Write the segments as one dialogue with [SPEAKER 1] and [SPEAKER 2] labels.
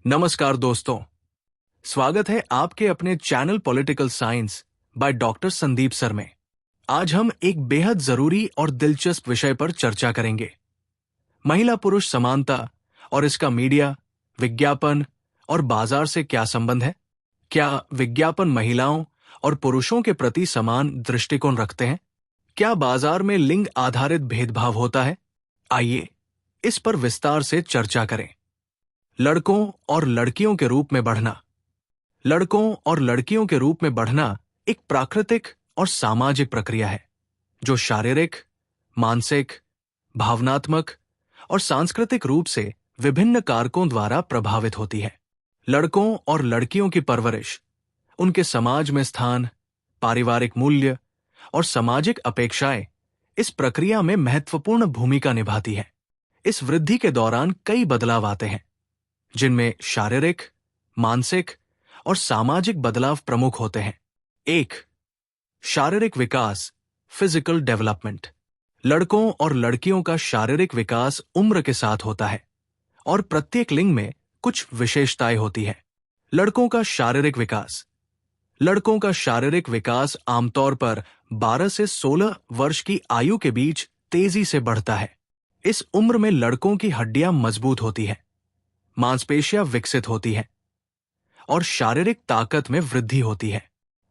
[SPEAKER 1] नमस्कार दोस्तों, स्वागत है आपके अपने channel political science by doctor Sandeep sir में। आज हम एक बेहद जरूरी और दिलचस्प विषय पर चर्चा करेंगे। महिला पुरुष समानता और इसका मीडिया, विज्ञापन और बाजार से क्या संबंध है? क्या विज्ञापन महिलाओं और पुरुषों के प्रति समान दृष्टिकोण रखते हैं? क्या बाजार में लिंग आधारित भेदभाव होता है? आइए इस पर विस्तार से चर्चा करें। लड़कों और लड़कियों के रूप में बढ़ना। लड़कों और लड़कियों के रूप में बढ़ना एक प्राकृतिक और सामाजिक प्रक्रिया है जो शारीरिक, मानसिक, भावनात्मक और सांस्कृतिक रूप से विभिन्न कारकों द्वारा प्रभावित होती है। लड़कों और लड़कियों की परवरिश, उनके समाज में स्थान, पारिवारिक मूल्य और सामाजिक अपेक्षाएं इस प्रक्रिया में महत्वपूर्ण भूमिका निभाती है। इस वृद्धि के दौरान कई बदलाव आते हैं जिनमें शारीरिक, मानसिक और सामाजिक बदलाव प्रमुख होते हैं। 1. शारीरिक विकास, फिजिकल डेवलपमेंट। लड़कों और लड़कियों का शारीरिक विकास उम्र के साथ होता है और प्रत्येक लिंग में कुछ विशेषताएं होती है। लड़कों का शारीरिक विकास। लड़कों का शारीरिक विकास आमतौर पर 12 से 16 वर्ष की आयु के बीच तेजी से बढ़ता है। इस उम्र में लड़कों की हड्डियां मजबूत होती हैं, मांसपेशियां विकसित होती हैं और शारीरिक ताकत में वृद्धि होती है।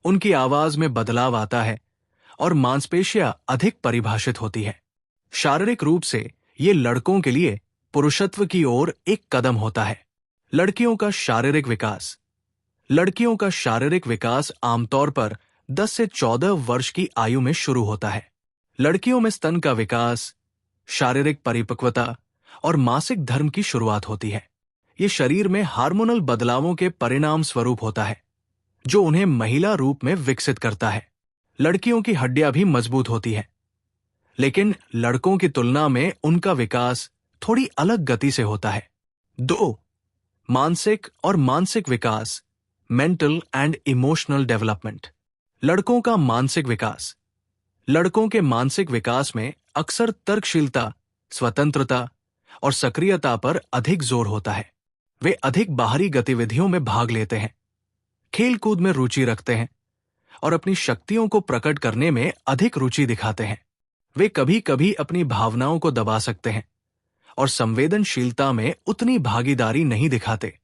[SPEAKER 1] उनकी आवाज में बदलाव आता है और मांसपेशियां अधिक परिभाषित होती है। शारीरिक रूप से ये लड़कों के लिए पुरुषत्व की ओर एक कदम होता है। लड़कियों का शारीरिक विकास। लड़कियों का शारीरिक विकास आमतौर पर 10 से 14 वर्ष की आयु में शुरू होता है। लड़कियों में स्तन का विकास, शारीरिक परिपक्वता और मासिक धर्म की शुरुआत होती है। ये शरीर में हार्मोनल बदलावों के परिणाम स्वरूप होता है जो उन्हें महिला रूप में विकसित करता है। लड़कियों की हड्डियां भी मजबूत होती हैं, लेकिन लड़कों की तुलना में उनका विकास थोड़ी अलग गति से होता है। 2. मानसिक और मानसिक विकास, मेंटल एंड इमोशनल डेवलपमेंट। लड़कों का मानसिक विकास। लड़कों के मानसिक विकास में अक्सर तर्कशीलता, स्वतंत्रता और सक्रियता पर अधिक जोर होता है। वे अधिक बाहरी गतिविधियों में भाग लेते हैं, खेल कूद में रुचि रखते हैं और अपनी शक्तियों को प्रकट करने में अधिक रुचि दिखाते हैं। वे कभी कभी अपनी भावनाओं को दबा सकते हैं और संवेदनशीलता में उतनी भागीदारी नहीं दिखाते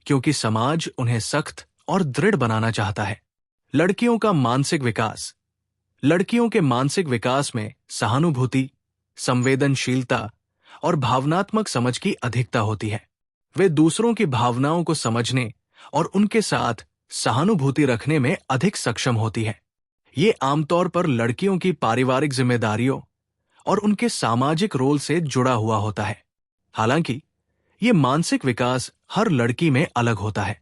[SPEAKER 1] क्योंकि समाज उन्हें सख्त और दृढ़ बनाना चाहता है। लड़कियों का मानसिक विकास। लड़कियों के मानसिक विकास में सहानुभूति, संवेदनशीलता और भावनात्मक समझ की अधिकता होती है। वे दूसरों की भावनाओं को समझने और उनके साथ सहानुभूति रखने में अधिक सक्षम होती है। ये आमतौर पर लड़कियों की पारिवारिक जिम्मेदारियों और उनके सामाजिक रोल से जुड़ा हुआ होता है। हालांकि ये मानसिक विकास हर लड़की में अलग होता है,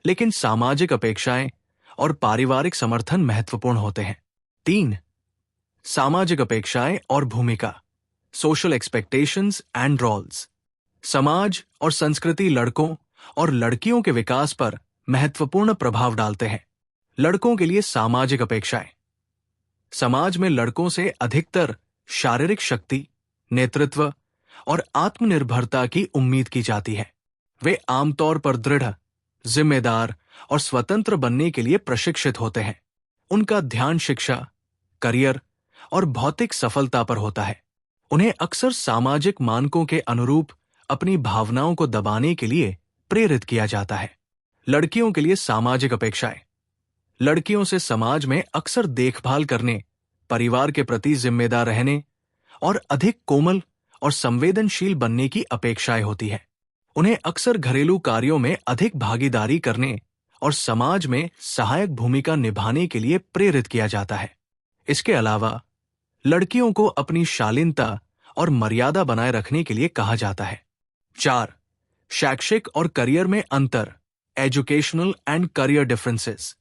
[SPEAKER 1] लेकिन सामाजिक अपेक्षाएं और पारिवारिक समर्थन महत्वपूर्ण होते हैं। 3. सामाजिक अपेक्षाएं और भूमिका, सोशल एक्सपेक्टेशंस एंड रोल्स। समाज और संस्कृति लड़कों और लड़कियों के विकास पर महत्वपूर्ण प्रभाव डालते हैं। लड़कों के लिए सामाजिक अपेक्षाएं। समाज में लड़कों से अधिकतर शारीरिक शक्ति, नेतृत्व और आत्मनिर्भरता की उम्मीद की जाती है। वे आमतौर पर दृढ़, जिम्मेदार और स्वतंत्र बनने के लिए प्रशिक्षित होते हैं। उनका ध्यान शिक्षा, करियर और भौतिक सफलता पर होता है। उन्हें अक्सर सामाजिक मानकों के अनुरूप अपनी भावनाओं को दबाने के लिए प्रेरित किया जाता है। लड़कियों के लिए सामाजिक अपेक्षाएं। लड़कियों से समाज में अक्सर देखभाल करने, परिवार के प्रति जिम्मेदार रहने और अधिक कोमल और संवेदनशील बनने की अपेक्षाएं होती है। उन्हें अक्सर घरेलू कार्यों में अधिक भागीदारी करने और समाज में सहायक भूमिका निभाने के लिए प्रेरित किया जाता है। इसके अलावा लड़कियों को अपनी शालीनता और मर्यादा बनाए रखने के लिए कहा जाता है। 4. शैक्षिक और करियर में अंतर, एजुकेशनल एंड करियर डिफरेंसेस।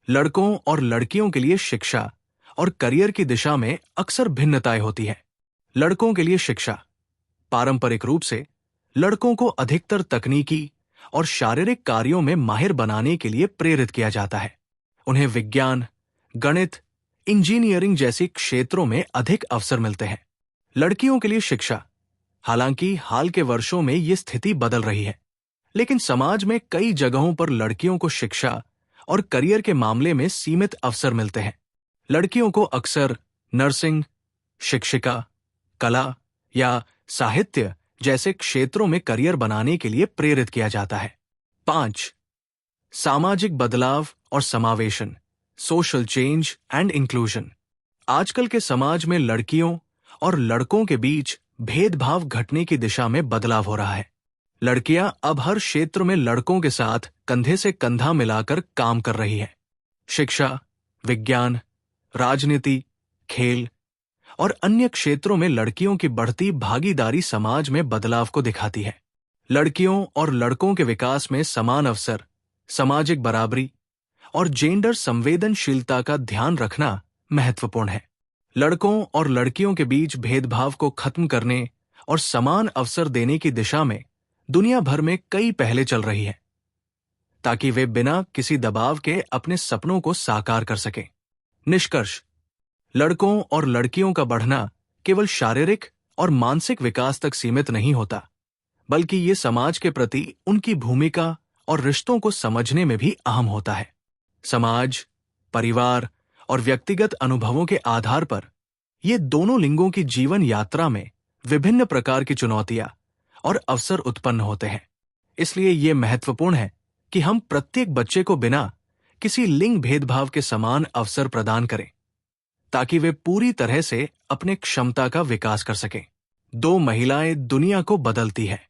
[SPEAKER 1] लड़कों और लड़कियों के लिए शिक्षा और करियर की दिशा में अक्सर भिन्नताएं होती हैं। लड़कों के लिए शिक्षा। पारंपरिक रूप से लड़कों को अधिकतर तकनीकी और शारीरिक कार्यों में माहिर बनाने के लिए प्रेरित किया जाता है। उन्हें विज्ञान, गणित, इंजीनियरिंग जैसी क्षेत्रों में अधिक अवसर मिलते हैं। लड़कियों के लिए शिक्षा। हालांकि हाल के वर्षों में ये स्थिति बदल रही है। लेकिन समाज में कई जगहों पर लड़कियों को शिक्षा और करियर के मामले में सीमित अवसर मिलते हैं। लड़कियों को अक्सर नर्सिंग, शिक्षिका, कला या साहित्य जैसे क्षेत्रों में करियर बनाने के लिए प्रेरित किया जाता है। 5. सामाजिक बदलाव और समावेशन, सोशल चेंज एंड इंक्लूजन। आजकल के समाज में लड़कियों और लड़कों के बीच भेदभाव घटने की दिशा में बदलाव हो रहा है। लड़कियां अब हर क्षेत्र में लड़कों के साथ कंधे से कंधा मिलाकर काम कर रही हैं। शिक्षा, विज्ञान, राजनीति, खेल और अन्य क्षेत्रों में लड़कियों की बढ़ती भागीदारी समाज में बदलाव को दिखाती है। लड़कियों और लड़कों के विकास में समान अवसर, सामाजिक बराबरी और जेंडर संवेदनशीलता का ध्यान रखना महत्वपूर्ण है। लड़कों और लड़कियों के बीच भेदभाव को खत्म करने और समान अवसर देने की दिशा में दुनिया भर में कई पहलें चल रही हैं, ताकि वे बिना किसी दबाव के अपने सपनों को साकार कर सकें। निष्कर्ष: लड़कों और लड़कियों का बढ़ना केवल शारीरिक और मानसिक विकास तक सीमित नहीं होता, बल्कि ये समाज के प्रति उनकी भूमिका और रिश्तों को समझने में भी अहम होता है। समाज, परिवार और व्यक्तिगत अनुभवों के आधार पर ये दोनों लिंगों की जीवन यात्रा में विभिन्न प्रकार की चुनौतियां और अवसर उत्पन्न होते हैं। इसलिए ये महत्वपूर्ण है कि हम प्रत्येक बच्चे को बिना किसी लिंग भेदभाव के समान अवसर प्रदान करें, ताकि वे पूरी तरह से अपने क्षमता का विकास कर सकें। 2 महिलाएं दुनिया को बदलती है।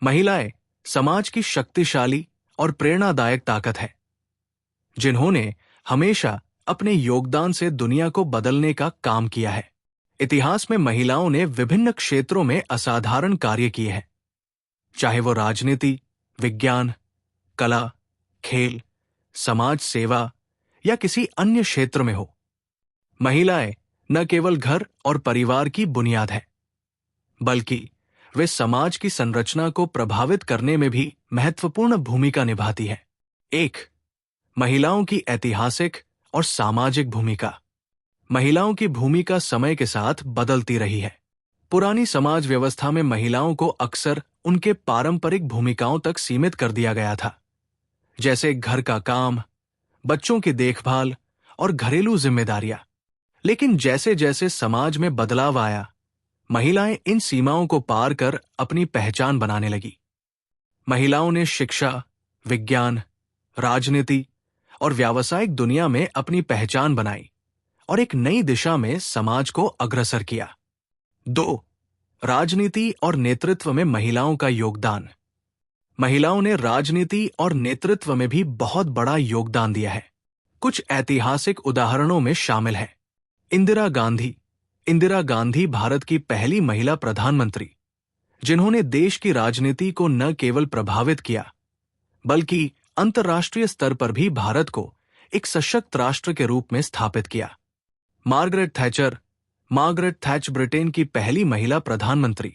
[SPEAKER 1] महिलाएं समाज की शक्तिशाली और प्रेरणादायक ताकत है, जिन्होंने हमेशा अपने योगदान से दुनिया को बदलने का काम किया है। इतिहास में महिलाओं ने विभिन्न क्षेत्रों में असाधारण कार्य किए हैं, चाहे वो राजनीति, विज्ञान, कला, खेल, समाज सेवा या किसी अन्य क्षेत्र में हो। महिलाएं न केवल घर और परिवार की बुनियाद है, बल्कि वे समाज की संरचना को प्रभावित करने में भी महत्वपूर्ण भूमिका निभाती हैं। 1. महिलाओं की ऐतिहासिक और सामाजिक भूमिका। महिलाओं की भूमिका समय के साथ बदलती रही है। पुरानी समाज व्यवस्था में महिलाओं को अक्सर उनके पारंपरिक भूमिकाओं तक सीमित कर दिया गया था, जैसे घर का काम, बच्चों की देखभाल और घरेलू जिम्मेदारियां। लेकिन जैसे जैसे समाज में बदलाव आया, महिलाएं इन सीमाओं को पार कर अपनी पहचान बनाने लगी। महिलाओं ने शिक्षा, विज्ञान, राजनीति और व्यावसायिक दुनिया में अपनी पहचान बनाई और एक नई दिशा में समाज को अग्रसर किया। 2. राजनीति और नेतृत्व में महिलाओं का योगदान। महिलाओं ने राजनीति और नेतृत्व में भी बहुत बड़ा योगदान दिया है। कुछ ऐतिहासिक उदाहरणों में शामिल हैं: इंदिरा गांधी भारत की पहली महिला प्रधानमंत्री, जिन्होंने देश की राजनीति को न केवल प्रभावित किया, बल्कि अंतर्राष्ट्रीय स्तर पर भी भारत को एक सशक्त राष्ट्र के रूप में स्थापित किया। मार्गरेट थैच ब्रिटेन की पहली महिला प्रधानमंत्री,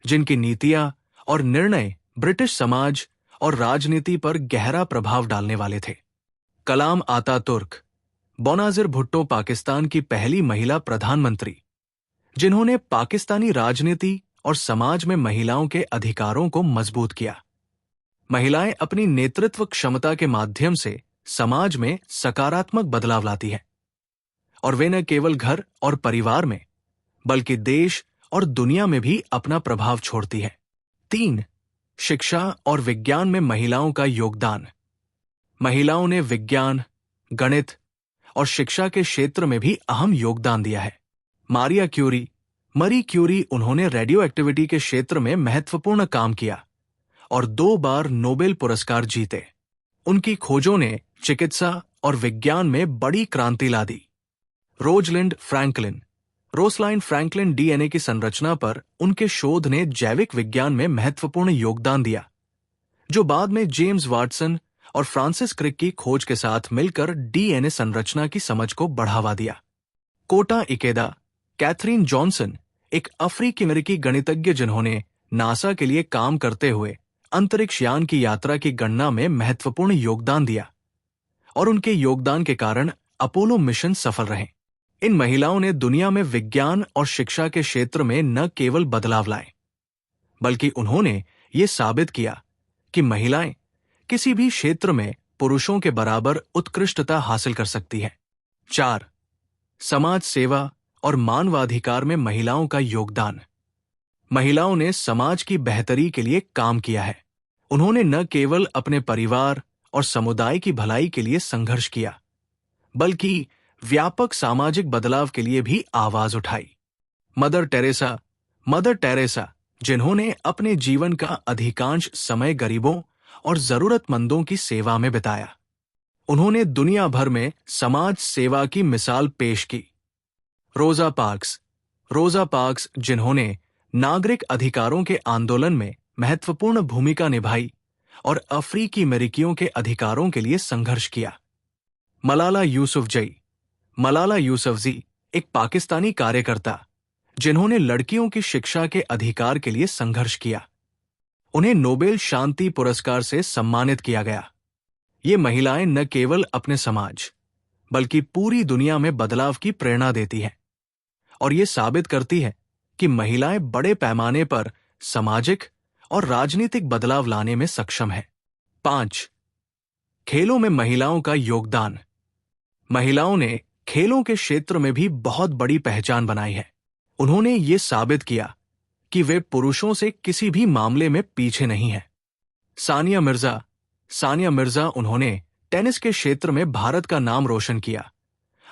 [SPEAKER 1] जिनकी नीतियां और निर्णय ब्रिटिश समाज और राजनीति पर गहरा प्रभाव डालने वाले थे। कलाम आतातुर्क, बेनज़ीर भुट्टो पाकिस्तान की पहली महिला प्रधानमंत्री, जिन्होंने पाकिस्तानी राजनीति और समाज में महिलाओं के अधिकारों को मजबूत किया। महिलाएं अपनी नेतृत्व क्षमता के माध्यम से समाज में सकारात्मक बदलाव लाती हैं, और वे न केवल घर और परिवार में, बल्कि देश और दुनिया में भी अपना प्रभाव छोड़ती है। 3. शिक्षा और विज्ञान में महिलाओं का योगदान। महिलाओं ने विज्ञान, गणित और शिक्षा के क्षेत्र में भी अहम योगदान दिया है। मरी क्यूरी उन्होंने रेडियो एक्टिविटी के क्षेत्र में महत्वपूर्ण काम किया और 2 बार नोबेल पुरस्कार जीते। उनकी खोजों ने चिकित्सा और विज्ञान में बड़ी क्रांति ला दी। रोसलाइन फ्रैंकलिन डीएनए की संरचना पर उनके शोध ने जैविक विज्ञान में महत्वपूर्ण योगदान दिया, जो बाद में जेम्स वाटसन और फ्रांसिस क्रिक की खोज के साथ मिलकर डीएनए संरचना की समझ को बढ़ावा दिया। कोटा इकेदा, कैथरीन जॉनसन एक अफ्रीकी अमेरिकी गणितज्ञ, जिन्होंने नासा के लिए काम करते हुए अंतरिक्ष यान की यात्रा की गणना में महत्वपूर्ण योगदान दिया, और उनके योगदान के कारण अपोलो मिशन सफल रहे। इन महिलाओं ने दुनिया में विज्ञान और शिक्षा के क्षेत्र में न केवल बदलाव लाए, बल्कि उन्होंने ये साबित किया कि महिलाएं किसी भी क्षेत्र में पुरुषों के बराबर उत्कृष्टता हासिल कर सकती हैं। 4. समाज सेवा और मानवाधिकार में महिलाओं का योगदान। महिलाओं ने समाज की बेहतरी के लिए काम किया है। उन्होंने न केवल अपने परिवार और समुदाय की भलाई के लिए संघर्ष किया, बल्कि व्यापक सामाजिक बदलाव के लिए भी आवाज उठाई। मदर टेरेसा, जिन्होंने अपने जीवन का अधिकांश समय गरीबों और जरूरतमंदों की सेवा में बिताया, उन्होंने दुनिया भर में समाज सेवा की मिसाल पेश की। रोजा पार्क्स, जिन्होंने नागरिक अधिकारों के आंदोलन में महत्वपूर्ण भूमिका निभाई और अफ्रीकी अमेरिकियों के अधिकारों के लिए संघर्ष किया। मलाला यूसुफजई, एक पाकिस्तानी कार्यकर्ता जिन्होंने लड़कियों की शिक्षा के अधिकार के लिए संघर्ष किया। उन्हें नोबेल शांति पुरस्कार से सम्मानित किया गया। ये महिलाएं न केवल अपने समाज बल्कि पूरी दुनिया में बदलाव की प्रेरणा देती हैं और ये साबित करती है कि महिलाएं बड़े पैमाने पर सामाजिक और राजनीतिक बदलाव लाने में सक्षम हैं। 5. खेलों में महिलाओं का योगदान। महिलाओं ने खेलों के क्षेत्र में भी बहुत बड़ी पहचान बनाई है। उन्होंने ये साबित किया कि वे पुरुषों से किसी भी मामले में पीछे नहीं हैं। सानिया मिर्जा, उन्होंने टेनिस के क्षेत्र में भारत का नाम रोशन किया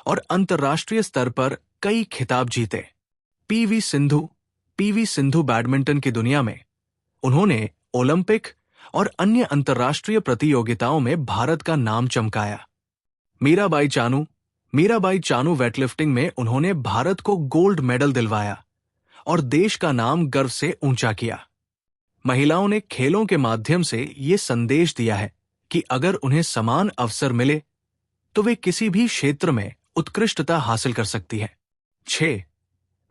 [SPEAKER 1] और अंतर्राष्ट्रीय स्तर पर कई खिताब जीते। पीवी सिंधु बैडमिंटन की दुनिया में उन्होंने ओलंपिक और अन्य अंतर्राष्ट्रीय प्रतियोगिताओं में भारत का नाम चमकाया। मीराबाई चानू वेटलिफ्टिंग में उन्होंने भारत को गोल्ड मेडल दिलवाया और देश का नाम गर्व से ऊंचा किया। महिलाओं ने खेलों के माध्यम से ये संदेश दिया है कि अगर उन्हें समान अवसर मिले तो वे किसी भी क्षेत्र में उत्कृष्टता हासिल कर सकती हैं। 6.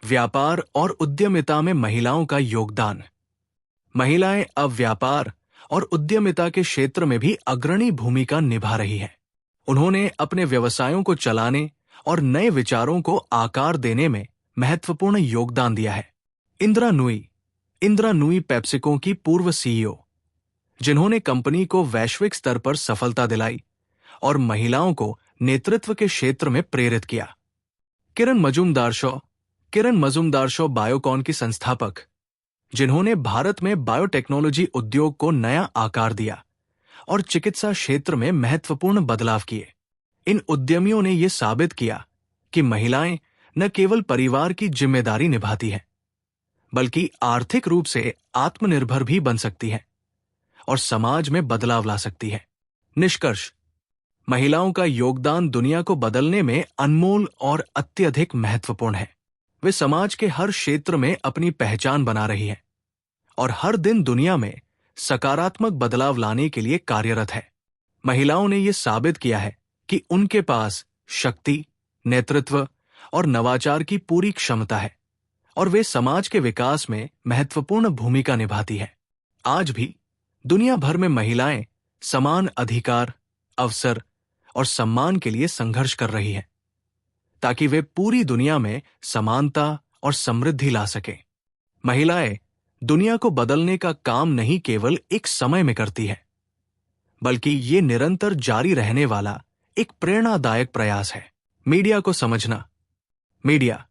[SPEAKER 1] व्यापार और उद्यमिता में महिलाओं का योगदान। महिलाएं अब व्यापार और उद्यमिता के क्षेत्र में भी अग्रणी भूमिका निभा रही हैं। उन्होंने अपने व्यवसायों को चलाने और नए विचारों को आकार देने में महत्वपूर्ण योगदान दिया है। इंदिरा नूई पेप्सिको की पूर्व सीईओ, जिन्होंने कंपनी को वैश्विक स्तर पर सफलता दिलाई और महिलाओं को नेतृत्व के क्षेत्र में प्रेरित किया। किरण मजूमदार शॉ बायोकॉन की संस्थापक, जिन्होंने भारत में बायोटेक्नोलॉजी उद्योग को नया आकार दिया और चिकित्सा क्षेत्र में महत्वपूर्ण बदलाव किए। इन उद्यमियों ने यह साबित किया कि महिलाएं न केवल परिवार की जिम्मेदारी निभाती हैं, बल्कि आर्थिक रूप से आत्मनिर्भर भी बन सकती हैं और समाज में बदलाव ला सकती हैं। निष्कर्ष: महिलाओं का योगदान दुनिया को बदलने में अनमोल और अत्यधिक महत्वपूर्ण है। वे समाज के हर क्षेत्र में अपनी पहचान बना रही हैं और हर दिन दुनिया में सकारात्मक बदलाव लाने के लिए कार्यरत है। महिलाओं ने यह साबित किया है कि उनके पास शक्ति, नेतृत्व और नवाचार की पूरी क्षमता है और वे समाज के विकास में महत्वपूर्ण भूमिका निभाती है। आज भी दुनिया भर में महिलाएं समान अधिकार, अवसर और सम्मान के लिए संघर्ष कर रही हैं, ताकि वे पूरी दुनिया में समानता और समृद्धि ला सकें। महिलाएं दुनिया को बदलने का काम नहीं केवल एक समय में करती है, बल्कि ये निरंतर जारी रहने वाला एक प्रेरणादायक प्रयास है। मीडिया को समझना। मीडिया,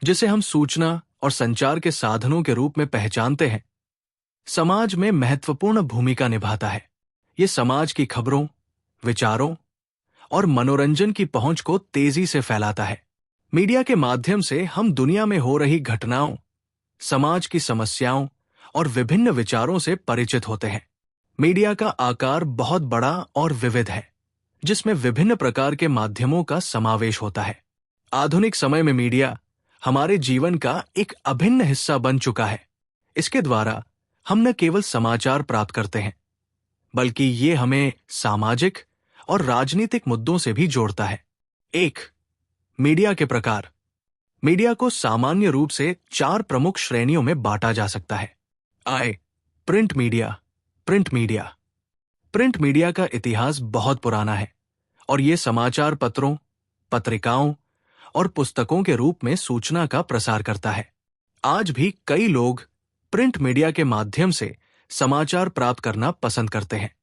[SPEAKER 1] जिसे हम सूचना और संचार के साधनों के रूप में पहचानते हैं, समाज में महत्वपूर्ण भूमिका निभाता है। ये समाज की खबरों, विचारों और मनोरंजन की पहुंच को तेजी से फैलाता है। मीडिया के माध्यम से हम दुनिया में हो रही घटनाओं, समाज की समस्याओं और विभिन्न विचारों से परिचित होते हैं। मीडिया का आकार बहुत बड़ा और विविध है, जिसमें विभिन्न प्रकार के माध्यमों का समावेश होता है। आधुनिक समय में मीडिया हमारे जीवन का एक अभिन्न हिस्सा बन चुका है। इसके द्वारा हम न केवल समाचार प्राप्त करते हैं, बल्कि ये हमें सामाजिक और राजनीतिक मुद्दों से भी जोड़ता है। 1. मीडिया के प्रकार। मीडिया को सामान्य रूप से 4 प्रमुख श्रेणियों में बांटा जा सकता है। प्रिंट मीडिया का इतिहास बहुत पुराना है और ये समाचार पत्रों, पत्रिकाओं और पुस्तकों के रूप में सूचना का प्रसार करता है। आज भी कई लोग प्रिंट मीडिया के माध्यम से समाचार प्राप्त करना पसंद करते हैं।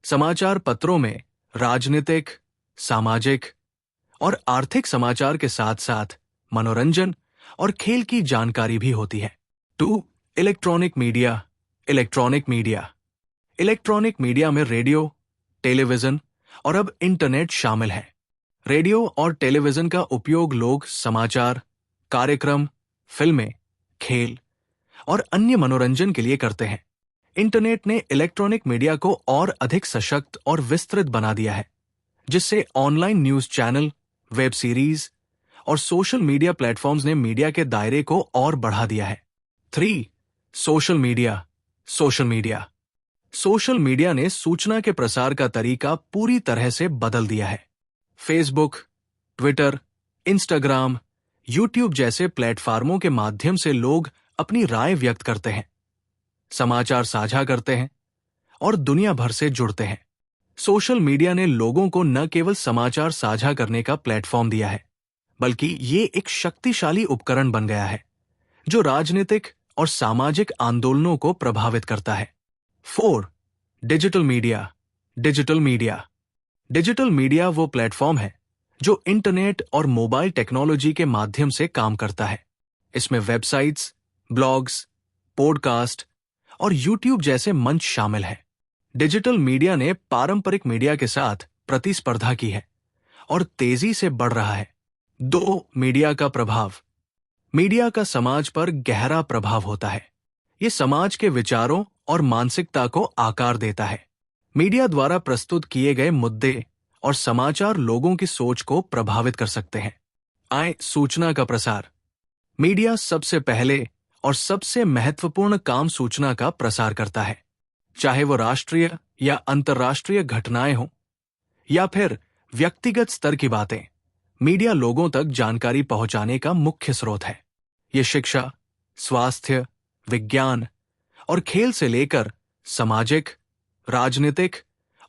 [SPEAKER 1] समाचार पत्रों में राजनीतिक, सामाजिक और आर्थिक समाचार के साथ साथ मनोरंजन और खेल की जानकारी भी होती है। 2. Electronic media. Electronic media electronic media में रेडियो, टेलीविजन और अब इंटरनेट शामिल है। रेडियो और टेलीविजन का उपयोग लोग समाचार, कार्यक्रम, फिल्में, खेल और अन्य मनोरंजन के लिए करते हैं। इंटरनेट ने इलेक्ट्रॉनिक मीडिया को और अधिक सशक्त और विस्तृत बना दिया है, जिससे online news channel, web series और सोशल मीडिया प्लेटफॉर्म्स ने मीडिया के दायरे को और बढ़ा दिया है। 3. Social media. सोशल मीडिया ने सूचना के प्रसार का तरीका पूरी तरह से बदल दिया है। फेसबुक, ट्विटर, इंस्टाग्राम, यूट्यूब जैसे प्लेटफॉर्मों के माध्यम से लोग अपनी राय व्यक्त करते हैं, समाचार साझा करते हैं और दुनिया भर से जुड़ते हैं। सोशल मीडिया ने लोगों को न केवल समाचार साझा करने का प्लेटफॉर्म दिया है, बल्कि ये एक शक्तिशाली उपकरण बन गया है जो राजनीतिक और सामाजिक आंदोलनों को प्रभावित करता है। 4. Digital media. डिजिटल मीडिया वो प्लेटफॉर्म है जो इंटरनेट और मोबाइल टेक्नोलॉजी के माध्यम से काम करता है। इसमें वेबसाइट्स, ब्लॉग्स, पॉडकास्ट और यूट्यूब जैसे मंच शामिल हैं। डिजिटल मीडिया ने पारंपरिक मीडिया के साथ प्रतिस्पर्धा की है और तेजी से बढ़ रहा है। 2. मीडिया का प्रभाव। मीडिया का समाज पर गहरा प्रभाव होता है। ये समाज के विचारों और मानसिकता को आकार देता है। मीडिया द्वारा प्रस्तुत किए गए मुद्दे और समाचार लोगों की सोच को प्रभावित कर सकते हैं। सूचना का प्रसार। मीडिया सबसे पहले और सबसे महत्वपूर्ण काम सूचना का प्रसार करता है, चाहे वो राष्ट्रीय या अंतर्राष्ट्रीय घटनाएं हों या फिर व्यक्तिगत स्तर की बातें। मीडिया लोगों तक जानकारी पहुंचाने का मुख्य स्रोत है। ये शिक्षा, स्वास्थ्य, विज्ञान और खेल से लेकर सामाजिक, राजनीतिक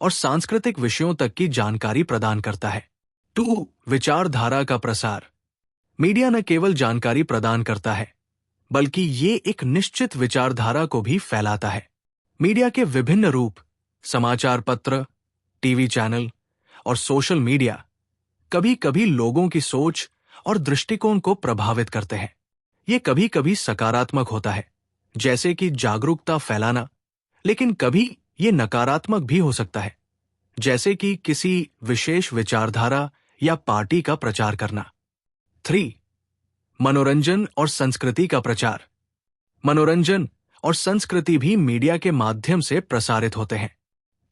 [SPEAKER 1] और सांस्कृतिक विषयों तक की जानकारी प्रदान करता है। 2. विचारधारा का प्रसार। मीडिया न केवल जानकारी प्रदान करता है, बल्कि ये एक निश्चित विचारधारा को भी फैलाता है। मीडिया के विभिन्न रूप, समाचार पत्र, टीवी चैनल और सोशल मीडिया कभी कभी लोगों की सोच और दृष्टिकोण को प्रभावित करते हैं। ये कभी कभी सकारात्मक होता है, जैसे कि जागरूकता फैलाना, लेकिन कभी ये नकारात्मक भी हो सकता है, जैसे कि किसी विशेष विचारधारा या पार्टी का प्रचार करना। 3. मनोरंजन और संस्कृति का प्रचार। मनोरंजन और संस्कृति भी मीडिया के माध्यम से प्रसारित होते हैं।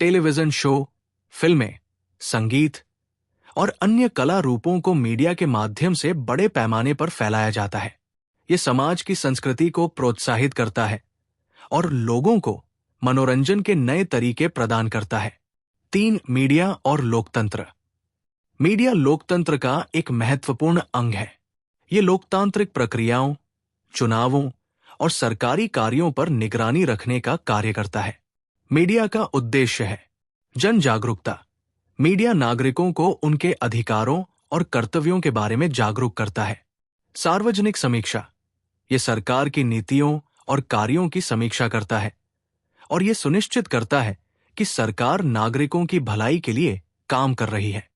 [SPEAKER 1] टेलीविजन शो, फिल्में, संगीत और अन्य कला रूपों को मीडिया के माध्यम से बड़े पैमाने पर फैलाया जाता है। ये समाज की संस्कृति को प्रोत्साहित करता है और लोगों को मनोरंजन के नए तरीके प्रदान करता है। 3. मीडिया और लोकतंत्र। मीडिया लोकतंत्र का एक महत्वपूर्ण अंग है। ये लोकतांत्रिक प्रक्रियाओं, चुनावों और सरकारी कार्यों पर निगरानी रखने का कार्य करता है। मीडिया का उद्देश्य है जन जागरूकता। मीडिया नागरिकों को उनके अधिकारों और कर्तव्यों के बारे में जागरूक करता है। सार्वजनिक समीक्षा। ये सरकार की नीतियों और कार्यों की समीक्षा करता है और ये सुनिश्चित करता है कि सरकार नागरिकों की भलाई के लिए काम कर रही है।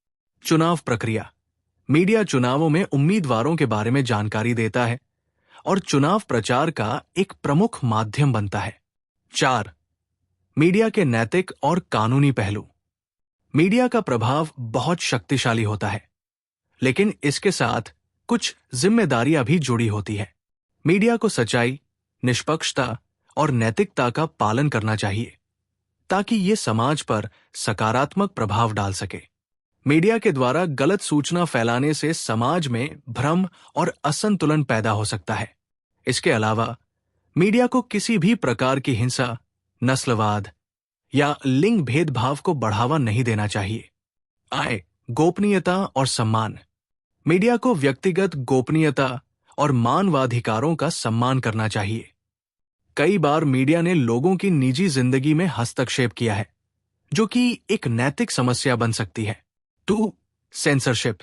[SPEAKER 1] चुनाव प्रक्रिया। मीडिया चुनावों में उम्मीदवारों के बारे में जानकारी देता है और चुनाव प्रचार का एक प्रमुख माध्यम बनता है। 4. मीडिया के नैतिक और कानूनी पहलू। मीडिया का प्रभाव बहुत शक्तिशाली होता है, लेकिन इसके साथ कुछ जिम्मेदारियां भी जुड़ी होती है। मीडिया को सच्चाई, निष्पक्षता और नैतिकता का पालन करना चाहिए, ताकि ये समाज पर सकारात्मक प्रभाव डाल सके। मीडिया के द्वारा गलत सूचना फैलाने से समाज में भ्रम और असंतुलन पैदा हो सकता है। इसके अलावा मीडिया को किसी भी प्रकार की हिंसा, नस्लवाद या लिंग भेदभाव को बढ़ावा नहीं देना चाहिए। गोपनीयता और सम्मान। मीडिया को व्यक्तिगत गोपनीयता और मानवाधिकारों का सम्मान करना चाहिए। कई बार मीडिया ने लोगों की निजी जिंदगी में हस्तक्षेप किया है, जो कि एक नैतिक समस्या बन सकती है। 2. सेंसरशिप।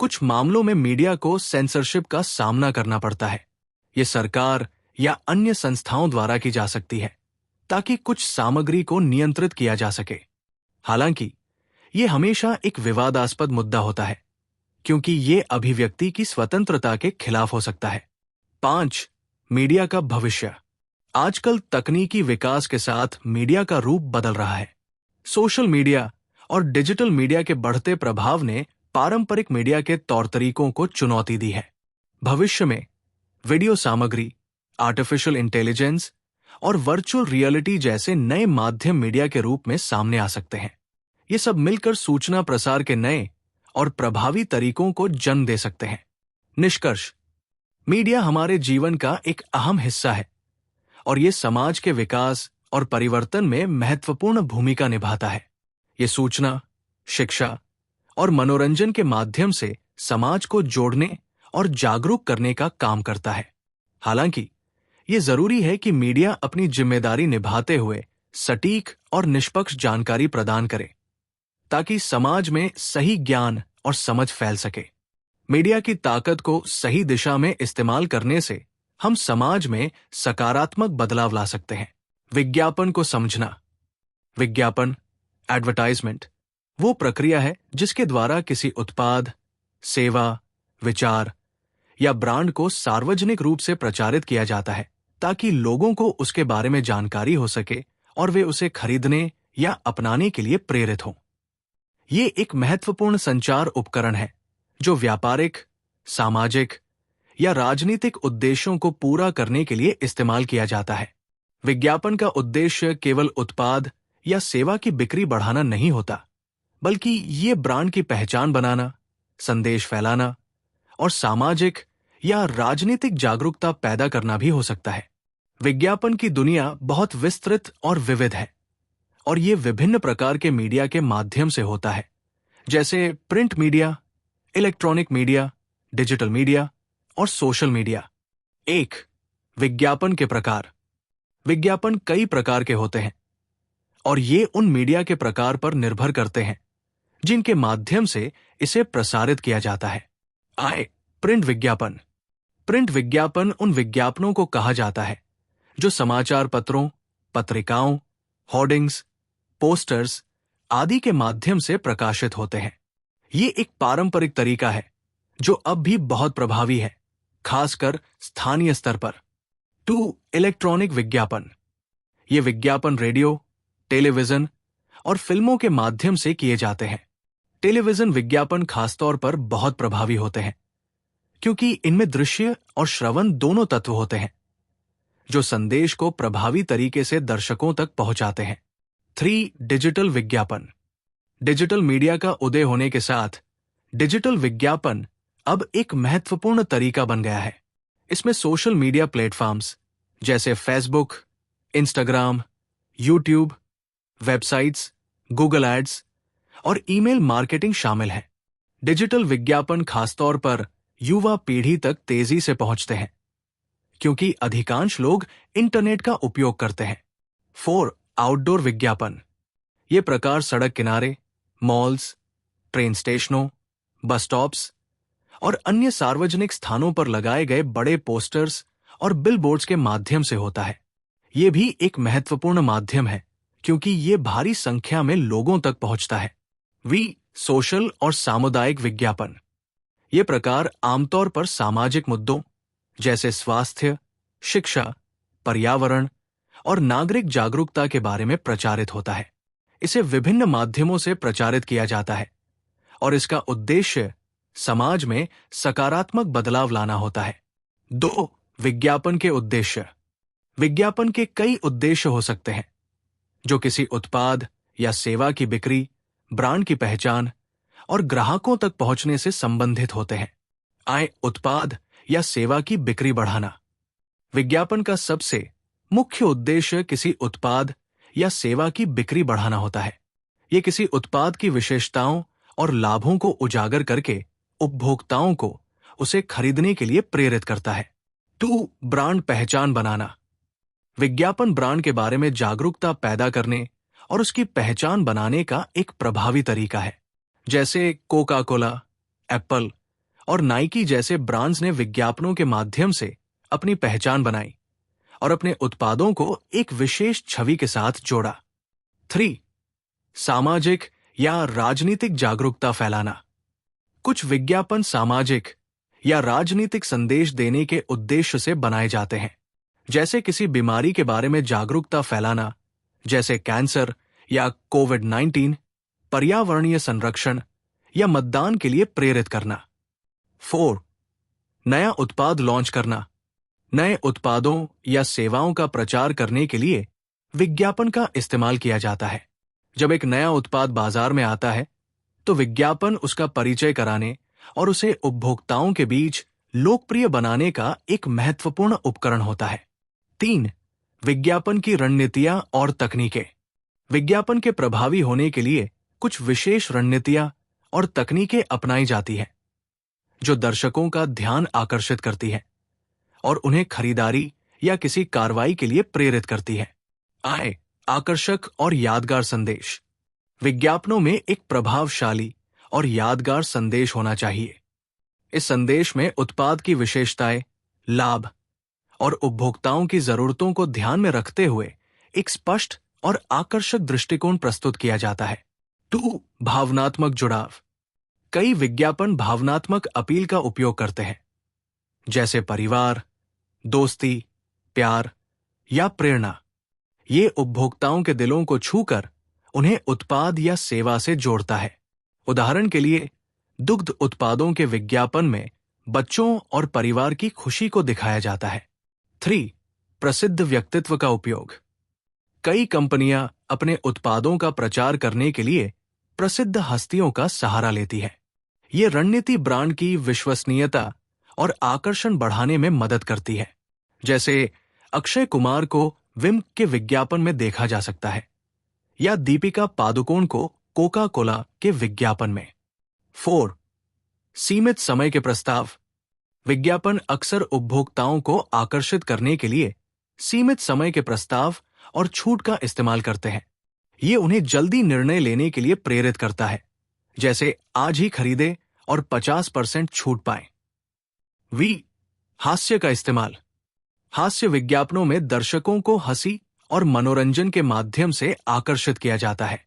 [SPEAKER 1] कुछ मामलों में मीडिया को सेंसरशिप का सामना करना पड़ता है। ये सरकार या अन्य संस्थाओं द्वारा की जा सकती है, ताकि कुछ सामग्री को नियंत्रित किया जा सके। हालांकि ये हमेशा एक विवादास्पद मुद्दा होता है, क्योंकि ये अभिव्यक्ति की स्वतंत्रता के खिलाफ हो सकता है। 5. मीडिया का भविष्य। आजकल तकनीकी विकास के साथ मीडिया का रूप बदल रहा है। सोशल मीडिया और डिजिटल मीडिया के बढ़ते प्रभाव ने पारंपरिक मीडिया के तौर तरीकों को चुनौती दी है। भविष्य में वीडियो सामग्री, आर्टिफिशियल इंटेलिजेंस और वर्चुअल रियलिटी जैसे नए माध्यम मीडिया के रूप में सामने आ सकते हैं। ये सब मिलकर सूचना प्रसार के नए और प्रभावी तरीकों को जन्म दे सकते हैं। निष्कर्ष: मीडिया हमारे जीवन का एक अहम हिस्सा है और ये समाज के विकास और परिवर्तन में महत्वपूर्ण भूमिका निभाता है। ये सूचना, शिक्षा और मनोरंजन के माध्यम से समाज को जोड़ने और जागरूक करने का काम करता है। हालांकि ये जरूरी है कि मीडिया अपनी जिम्मेदारी निभाते हुए सटीक और निष्पक्ष जानकारी प्रदान करे, ताकि समाज में सही ज्ञान और समझ फैल सके। मीडिया की ताकत को सही दिशा में इस्तेमाल करने से हम समाज में सकारात्मक बदलाव ला सकते हैं। विज्ञापन को समझना। विज्ञापन, एडवर्टाइजमेंट, वो प्रक्रिया है जिसके द्वारा किसी उत्पाद, सेवा, विचार या ब्रांड को सार्वजनिक रूप से प्रचारित किया जाता है, ताकि लोगों को उसके बारे में जानकारी हो सके और वे उसे खरीदने या अपनाने के लिए प्रेरित हों। ये एक महत्वपूर्ण संचार उपकरण है जो व्यापारिक, सामाजिक या राजनीतिक उद्देश्यों को पूरा करने के लिए इस्तेमाल किया जाता है। विज्ञापन का उद्देश्य केवल उत्पाद या सेवा की बिक्री बढ़ाना नहीं होता, बल्कि ये ब्रांड की पहचान बनाना, संदेश फैलाना और सामाजिक या राजनीतिक जागरूकता पैदा करना भी हो सकता है। विज्ञापन की दुनिया बहुत विस्तृत और विविध है और ये विभिन्न प्रकार के मीडिया के माध्यम से होता है, जैसे print media, electronic media, digital media और सोशल मीडिया। 1. विज्ञापन के प्रकार। विज्ञापन कई प्रकार के होते हैं और ये उन मीडिया के प्रकार पर निर्भर करते हैं जिनके माध्यम से इसे प्रसारित किया जाता है। प्रिंट विज्ञापन। प्रिंट विज्ञापन उन विज्ञापनों को कहा जाता है जो समाचार पत्रों, पत्रिकाओं, होर्डिंग्स, पोस्टर्स आदि के माध्यम से प्रकाशित होते हैं। ये एक पारंपरिक तरीका है जो अब भी बहुत प्रभावी है, खासकर स्थानीय स्तर पर। 2. इलेक्ट्रॉनिक विज्ञापन। ये विज्ञापन रेडियो, टेलीविजन और फिल्मों के माध्यम से किए जाते हैं। टेलीविजन विज्ञापन खासतौर पर बहुत प्रभावी होते हैं क्योंकि इनमें दृश्य और श्रवण दोनों तत्व होते हैं जो संदेश को प्रभावी तरीके से दर्शकों तक पहुंचाते हैं। 3. डिजिटल विज्ञापन। डिजिटल मीडिया का उदय होने के साथ डिजिटल विज्ञापन अब एक महत्वपूर्ण तरीका बन गया है। इसमें सोशल मीडिया प्लेटफॉर्म्स जैसे Facebook, Instagram, YouTube, websites, Google ads और ईमेल मार्केटिंग शामिल है। डिजिटल विज्ञापन खासतौर पर युवा पीढ़ी तक तेजी से पहुंचते हैं क्योंकि अधिकांश लोग इंटरनेट का उपयोग करते हैं। 4. आउटडोर विज्ञापन। ये प्रकार सड़क किनारे, मॉल्स, ट्रेन स्टेशनों, बस स्टॉप्स और अन्य सार्वजनिक स्थानों पर लगाए गए बड़े पोस्टर्स और बिलबोर्ड्स के माध्यम से होता है। ये भी एक महत्वपूर्ण माध्यम है क्योंकि ये भारी संख्या में लोगों तक पहुंचता है। सोशल और सामुदायिक विज्ञापन। ये प्रकार आमतौर पर सामाजिक मुद्दों जैसे स्वास्थ्य, शिक्षा, पर्यावरण और नागरिक जागरूकता के बारे में प्रचारित होता है। इसे विभिन्न माध्यमों से प्रचारित किया जाता है और इसका उद्देश्य समाज में सकारात्मक बदलाव लाना होता है। 2. विज्ञापन के उद्देश्य। विज्ञापन के कई उद्देश्य हो सकते हैं जो किसी उत्पाद या सेवा की बिक्री, ब्रांड की पहचान और ग्राहकों तक पहुंचने से संबंधित होते हैं। उत्पाद या सेवा की बिक्री बढ़ाना। विज्ञापन का सबसे मुख्य उद्देश्य किसी उत्पाद या सेवा की बिक्री बढ़ाना होता है। यह किसी उत्पाद की विशेषताओं और लाभों को उजागर करके उपभोक्ताओं को उसे खरीदने के लिए प्रेरित करता है। 2. ब्रांड पहचान बनाना। विज्ञापन ब्रांड के बारे में जागरूकता पैदा करने और उसकी पहचान बनाने का एक प्रभावी तरीका है। जैसे कोका कोला, एप्पल और नाइकी जैसे ब्रांड्स ने विज्ञापनों के माध्यम से अपनी पहचान बनाई और अपने उत्पादों को एक विशेष छवि के साथ जोड़ा। 3. सामाजिक या राजनीतिक जागरूकता फैलाना। कुछ विज्ञापन सामाजिक या राजनीतिक संदेश देने के उद्देश्य से बनाए जाते हैं, जैसे किसी बीमारी के बारे में जागरूकता फैलाना, जैसे कैंसर या कोविड-19, पर्यावरणीय संरक्षण या मतदान के लिए प्रेरित करना। 4. नया उत्पाद लॉन्च करना। नए उत्पादों या सेवाओं का प्रचार करने के लिए विज्ञापन का इस्तेमाल किया जाता है। जब एक नया उत्पाद बाजार में आता है, तो विज्ञापन उसका परिचय कराने और उसे उपभोक्ताओं के बीच लोकप्रिय बनाने का एक महत्वपूर्ण उपकरण होता है। 3. विज्ञापन की रणनीतियां और तकनीकें। विज्ञापन के प्रभावी होने के लिए कुछ विशेष रणनीतियां और तकनीकें अपनाई जाती हैं, जो दर्शकों का ध्यान आकर्षित करती है और उन्हें खरीदारी या किसी कार्रवाई के लिए प्रेरित करती है। आकर्षक और यादगार संदेश। विज्ञापनों में एक प्रभावशाली और यादगार संदेश होना चाहिए। इस संदेश में उत्पाद की विशेषताएं, लाभ और उपभोक्ताओं की जरूरतों को ध्यान में रखते हुए एक स्पष्ट और आकर्षक दृष्टिकोण प्रस्तुत किया जाता है। 2. भावनात्मक जुड़ाव। कई विज्ञापन भावनात्मक अपील का उपयोग करते हैं, जैसे परिवार, दोस्ती, प्यार या प्रेरणा। ये उपभोक्ताओं के दिलों को छूकर उन्हें उत्पाद या सेवा से जोड़ता है। उदाहरण के लिए, दुग्ध उत्पादों के विज्ञापन में बच्चों और परिवार की खुशी को दिखाया जाता है। 3. प्रसिद्ध व्यक्तित्व का उपयोग। कई कंपनियां अपने उत्पादों का प्रचार करने के लिए प्रसिद्ध हस्तियों का सहारा लेती है। ये रणनीति ब्रांड की विश्वसनीयता और आकर्षण बढ़ाने में मदद करती है, जैसे अक्षय कुमार को विम के विज्ञापन में देखा जा सकता है या दीपिका पादुकोण को कोका कोला के विज्ञापन में। 4. सीमित समय के प्रस्ताव। विज्ञापन अक्सर उपभोक्ताओं को आकर्षित करने के लिए सीमित समय के प्रस्ताव और छूट का इस्तेमाल करते हैं। ये उन्हें जल्दी निर्णय लेने के लिए प्रेरित करता है, जैसे आज ही खरीदें और 50% छूट पाएं। हास्य का इस्तेमाल। हास्य विज्ञापनों में दर्शकों को हंसी और मनोरंजन के माध्यम से आकर्षित किया जाता है।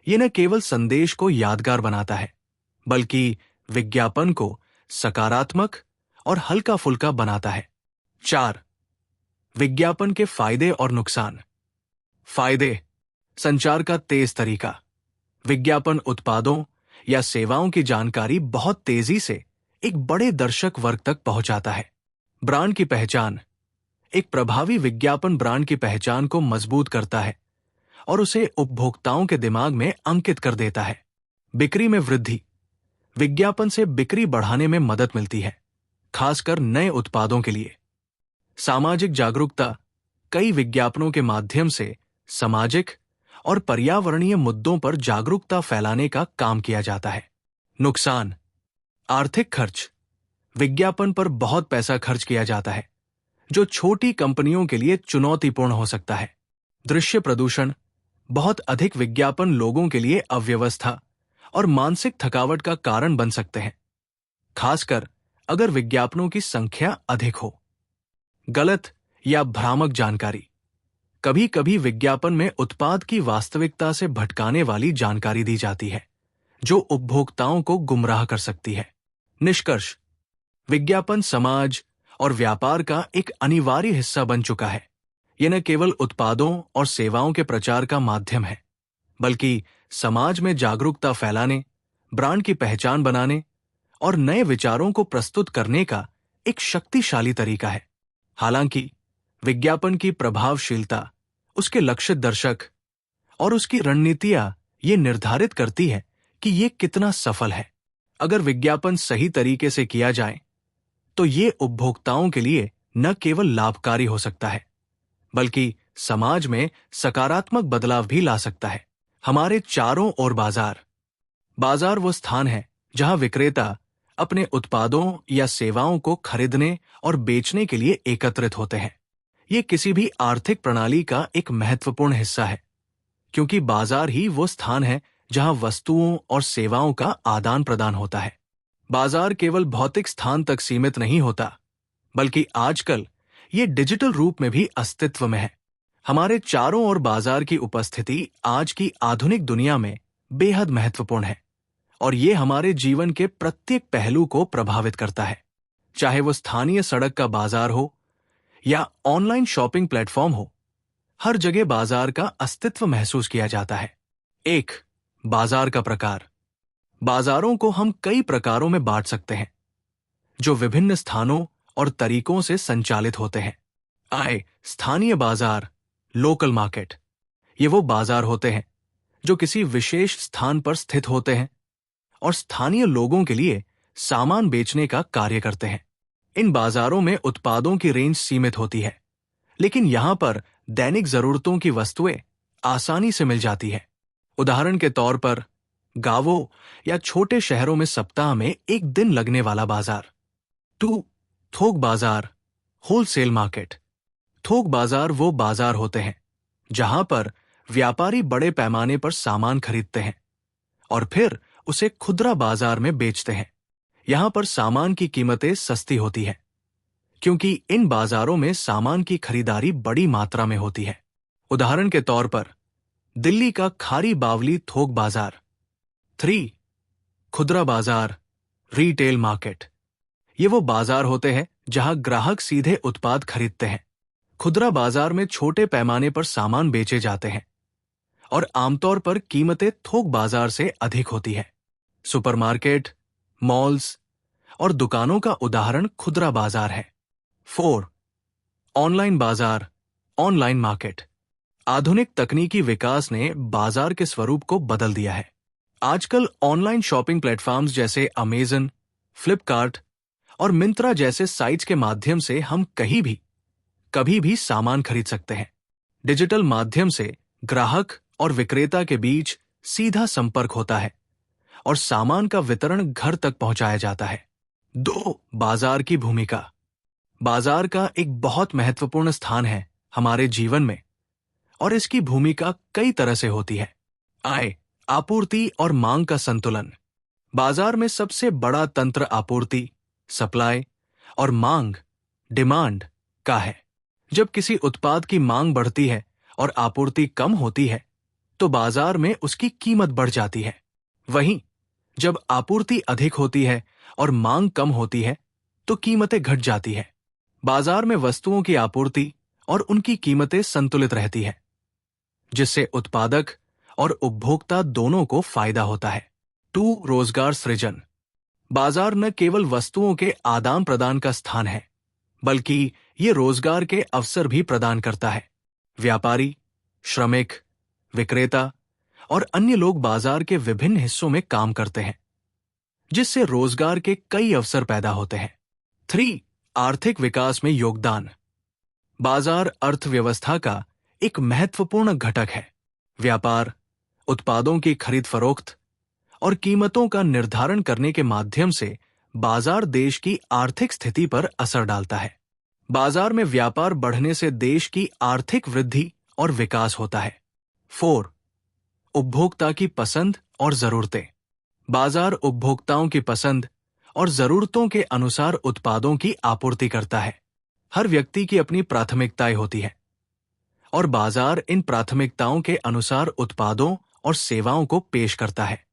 [SPEAKER 1] ये न केवल संदेश को यादगार बनाता है, बल्कि विज्ञापन को सकारात्मक और हल्का फुल्का बनाता है। 4. विज्ञापन के फायदे और नुकसान। फायदे। संचार का तेज तरीका। विज्ञापन उत्पादों या सेवाओं की जानकारी बहुत तेजी से एक बड़े दर्शक वर्ग तक पहुंचाता है। ब्रांड की पहचान। एक प्रभावी विज्ञापन ब्रांड की पहचान को मजबूत करता है और उसे उपभोक्ताओं के दिमाग में अंकित कर देता है। बिक्री में वृद्धि। विज्ञापन से बिक्री बढ़ाने में मदद मिलती है, खासकर नए उत्पादों के लिए। सामाजिक जागरूकता। कई विज्ञापनों के माध्यम से सामाजिक और पर्यावरणीय मुद्दों पर जागरूकता फैलाने का काम किया जाता है। नुकसान। आर्थिक खर्च। विज्ञापन पर बहुत पैसा खर्च किया जाता है, जो छोटी कंपनियों के लिए चुनौतीपूर्ण हो सकता है। दृश्य प्रदूषण। बहुत अधिक विज्ञापन लोगों के लिए अव्यवस्था और मानसिक थकावट का कारण बन सकते हैं, खासकर अगर विज्ञापनों की संख्या अधिक हो। गलत या भ्रामक जानकारी। कभी कभी विज्ञापन में उत्पाद की वास्तविकता से भटकाने वाली जानकारी दी जाती है, जो उपभोक्ताओं को गुमराह कर सकती है। निष्कर्ष। विज्ञापन समाज और व्यापार का एक अनिवार्य हिस्सा बन चुका है। यह न केवल उत्पादों और सेवाओं के प्रचार का माध्यम है, बल्कि समाज में जागरूकता फैलाने, ब्रांड की पहचान बनाने और नए विचारों को प्रस्तुत करने का एक शक्तिशाली तरीका है। हालांकि विज्ञापन की प्रभावशीलता, उसके लक्षित दर्शक और उसकी रणनीतियां ये निर्धारित करती है कि ये कितना सफल है। अगर विज्ञापन सही तरीके से किया जाए, तो ये उपभोक्ताओं के लिए न केवल लाभकारी हो सकता है, बल्कि समाज में सकारात्मक बदलाव भी ला सकता है। हमारे चारों ओर बाजार वो स्थान है जहां विक्रेता अपने उत्पादों या सेवाओं को खरीदने और बेचने के लिए एकत्रित होते हैं। ये किसी भी आर्थिक प्रणाली का एक महत्वपूर्ण हिस्सा है, क्योंकि बाजार ही वो स्थान है जहां वस्तुओं और सेवाओं का आदान प्रदान होता है। बाजार केवल भौतिक स्थान तक सीमित नहीं होता, बल्कि आजकल ये डिजिटल रूप में भी अस्तित्व में है। हमारे चारों ओर बाजार की उपस्थिति आज की आधुनिक दुनिया में बेहद महत्वपूर्ण है और ये हमारे जीवन के प्रत्येक पहलू को प्रभावित करता है, चाहे वो स्थानीय सड़क का बाजार हो या ऑनलाइन शॉपिंग प्लेटफॉर्म हो। हर जगह बाजार का अस्तित्व महसूस किया जाता है। 1. बाजार का प्रकार। बाजारों को हम कई प्रकारों में बांट सकते हैं, जो विभिन्न स्थानों और तरीकों से संचालित होते हैं। स्थानीय बाजार, लोकल मार्केट। ये वो बाजार होते हैं जो किसी विशेष स्थान पर स्थित होते हैं और स्थानीय लोगों के लिए सामान बेचने का कार्य करते हैं। इन बाजारों में उत्पादों की रेंज सीमित होती है, लेकिन यहां पर दैनिक जरूरतों की वस्तुएं आसानी से मिल जाती है। उदाहरण के तौर पर गांवों या छोटे शहरों में सप्ताह में एक दिन लगने वाला बाजार। 2. थोक बाजार, होलसेल मार्केट। थोक बाजार वो बाजार होते हैं जहां पर व्यापारी बड़े पैमाने पर सामान खरीदते हैं और फिर उसे खुदरा बाजार में बेचते हैं। यहां पर सामान की कीमतें सस्ती होती है क्योंकि इन बाजारों में सामान की खरीदारी बड़ी मात्रा में होती है। उदाहरण के तौर पर दिल्ली का खारी बावली थोक बाजार। 3. खुदरा बाजार, रीटेल मार्केट। ये वो बाजार होते हैं जहां ग्राहक सीधे उत्पाद खरीदते हैं। खुदरा बाजार में छोटे पैमाने पर सामान बेचे जाते हैं और आमतौर पर कीमतें थोक बाजार से अधिक होती है। सुपरमार्केट, मॉल्स और दुकानों का उदाहरण खुदरा बाजार है। 4. ऑनलाइन बाजार, ऑनलाइन मार्केट। आधुनिक तकनीकी विकास ने बाजार के स्वरूप को बदल दिया है। आजकल ऑनलाइन शॉपिंग प्लेटफॉर्म्स जैसे अमेजन, फ्लिपकार्ट और मिंत्रा जैसे साइट्स के माध्यम से हम कहीं भी कभी भी सामान खरीद सकते हैं। डिजिटल माध्यम से ग्राहक और विक्रेता के बीच सीधा संपर्क होता है और सामान का वितरण घर तक पहुंचाया जाता है। 2. बाजार की भूमिका। बाजार का एक बहुत महत्वपूर्ण स्थान है हमारे जीवन में और इसकी भूमिका कई तरह से होती है। आपूर्ति और मांग का संतुलन। बाजार में सबसे बड़ा तंत्र आपूर्ति, सप्लाई और मांग, डिमांड का है। जब किसी उत्पाद की मांग बढ़ती है और आपूर्ति कम होती है तो बाजार में उसकी कीमत बढ़ जाती है। वहीं जब आपूर्ति अधिक होती है और मांग कम होती है तो कीमतें घट जाती है। बाजार में वस्तुओं की आपूर्ति और उनकी कीमतें संतुलित रहती है, जिससे उत्पादक और उपभोक्ता दोनों को फायदा होता है। 2. रोजगार सृजन। बाजार न केवल वस्तुओं के आदान प्रदान का स्थान है, बल्कि ये रोजगार के अवसर भी प्रदान करता है। व्यापारी, श्रमिक, विक्रेता और अन्य लोग बाजार के विभिन्न हिस्सों में काम करते हैं, जिससे रोजगार के कई अवसर पैदा होते हैं। 3. आर्थिक विकास में योगदान। बाजार अर्थव्यवस्था का एक महत्वपूर्ण घटक है। व्यापार, उत्पादों की खरीद फरोख्त और कीमतों का निर्धारण करने के माध्यम से बाजार देश की आर्थिक स्थिति पर असर डालता है। बाजार में व्यापार बढ़ने से देश की आर्थिक वृद्धि और विकास होता है। 4. उपभोक्ता की पसंद और जरूरतें। बाजार उपभोक्ताओं की पसंद और जरूरतों के अनुसार उत्पादों की आपूर्ति करता है। हर व्यक्ति की अपनी प्राथमिकताएं होती हैं और बाजार इन प्राथमिकताओं के अनुसार उत्पादों और सेवाओं को पेश करता है।